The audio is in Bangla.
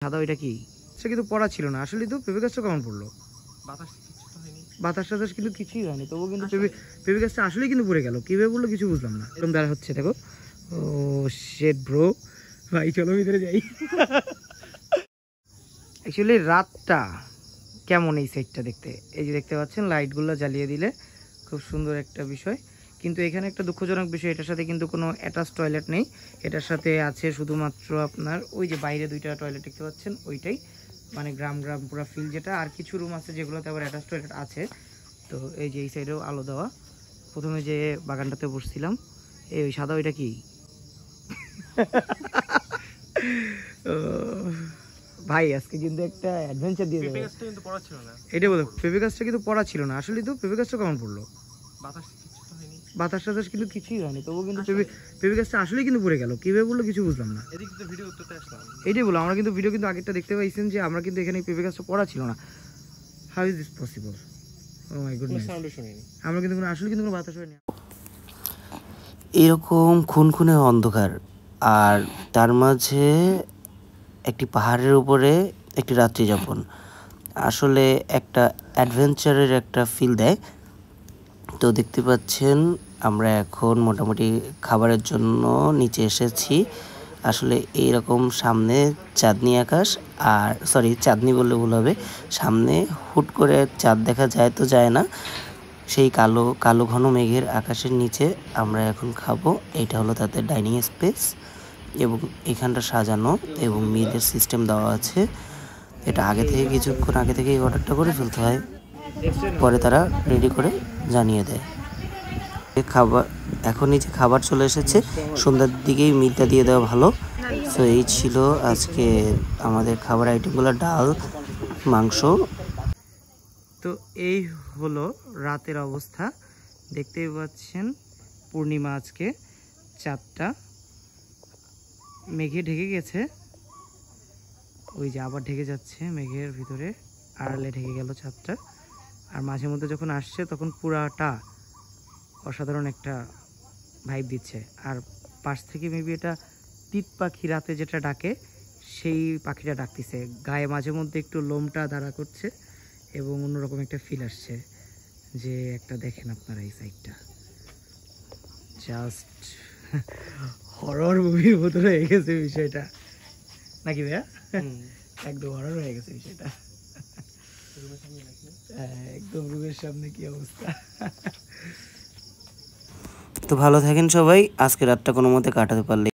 সাদা ওইটা কি? সে কিন্তু পড়া ছিল না আসলে। তো পেঁপে গাছটা কেমন পড়লো? বাতাস টাতাস কিন্তু কিছুই হয়নি, তবুও কিন্তু পেঁপে গাছটা আসলেই কিন্তু পড়ে গেল। কিভাবে বললো কিছু বুঝলাম না। এরকম দ্বারা হচ্ছে দেখো। ও শেট ব্রো, ভাই চলো ভিতরে যাই। অ্যাকচুয়ালি রাতটা কেমন এই সাইডটা দেখতে, এই যে দেখতে পাচ্ছেন লাইটগুলো জ্বালিয়ে দিলে খুব সুন্দর একটা বিষয়। কিন্তু এখানে একটা দুঃখজনক বিষয়, এটার সাথে কিন্তু কোনো অ্যাটাচ টয়লেট নেই। এটার সাথে আছে শুধুমাত্র আপনার ওই যে বাইরে দুইটা টয়লেট দেখতে পাচ্ছেন, ওইটাই মানে গ্রাম গ্রাম পুরো ফিল যেটা। আর কিছু রুম আছে যেগুলোতে আবার অ্যাটাচ টয়লেট আছে। তো এই যে এই সাইডেও আলো দেওয়া। প্রথমে যে বাগানটাতে বসছিলাম, এই ওই সাদা ওইটা কি? ভাই আজকে কিন্তু একটা অ্যাডভেঞ্চার দিয়ে দেবে। এটা বলো, পেঁপে গাছটা কিন্তু পড়া ছিল না আসলে। তো পেঁপে গাছটা কেমন পড়লো? বাতাস টাতাস কিন্তু কিছুই হয়নি, তবুও কিন্তু পেঁপে গাছটা আসলেই কিন্তু পড়ে গেল। কিভাবে বললো কিছু বুঝলাম না। এইটাই বলো, আমরা কিন্তু ভিডিও কিন্তু আগেরটা দেখতে পাইছেন যে আমরা কিন্তু এখানে পেঁপে গাছটা পড়া ছিল না। How is this possible? Oh my goodness, আমরা কিন্তু আসলে কিন্তু কোনো বাতাস হয়নি। এরকম খুনখুনে অন্ধকার, আর তার মাঝে একটি পাহাড়ের উপরে একটি রাত্রি যাপন আসলে একটা অ্যাডভেঞ্চারের একটা ফিল দেয়। তো দেখতে পাচ্ছেন আমরা এখন মোটামুটি খাবারের জন্য নিচে এসেছি। আসলে এইরকম সামনে চাঁদনি আকাশ, আর সরি চাঁদনি বললে ভুল হবে, সামনে হুট করে চাঁদ দেখা যায় তো যায় না, সেই কালো কালো ঘন মেঘের আকাশের নিচে আমরা এখন খাবো। এইটা হলো তাদের ডাইনিং স্পেস এবং এখানটা সাজানো এবং মিলের সিস্টেম দেওয়া আছে। এটা আগে থেকে কিছুক্ষণ আগে থেকে এই অর্ডারটা করে ফেলতে হয়, পরে তারা রেডি করে জানিয়ে দেয়। খাবার এখন নিচে খাবার চলে এসেছে, সন্ধ্যার দিকেই মিলটা দিয়ে দেওয়া ভালো। সো এই ছিল আজকে আমাদের খাবার আইটেমগুলো, ডাল, মাংস। তো এই হলো রাতের অবস্থা, দেখতেই পাচ্ছেন পূর্ণিমা আজকে, চাঁদটা মেঘে ঢেকে গেছে, ওই যে আবার ঢেকে যাচ্ছে মেঘের ভিতরে, আড়ালে ঢেকে গেল চাঁদটা। আর মাঝে মধ্যে যখন আসছে তখন পুরাটা অসাধারণ একটা ভাইব দিচ্ছে। আর পাশ থেকে মেবি এটা তিত পাখি রাতে যেটা ডাকে সেই পাখিটা ডাকতেছে, গায়ে মাঝে মধ্যে একটু লোমটা দাঁড়া করছে এবং অন্যরকম একটা ফিল আসছে। যে একটা দেখেন আপনারা এই সাইডটা, জাস্ট হরর মুভির মতো হয়ে গেছে বিষয়টা, নাকি ভাইয়া? একদম হরর হয়ে গেছে বিষয়টা। একদম রুমের সামনে কি অবস্থা। তো ভালো থাকেন সবাই, আজকে রাতটা কোনো মতে কাটাতে পারলে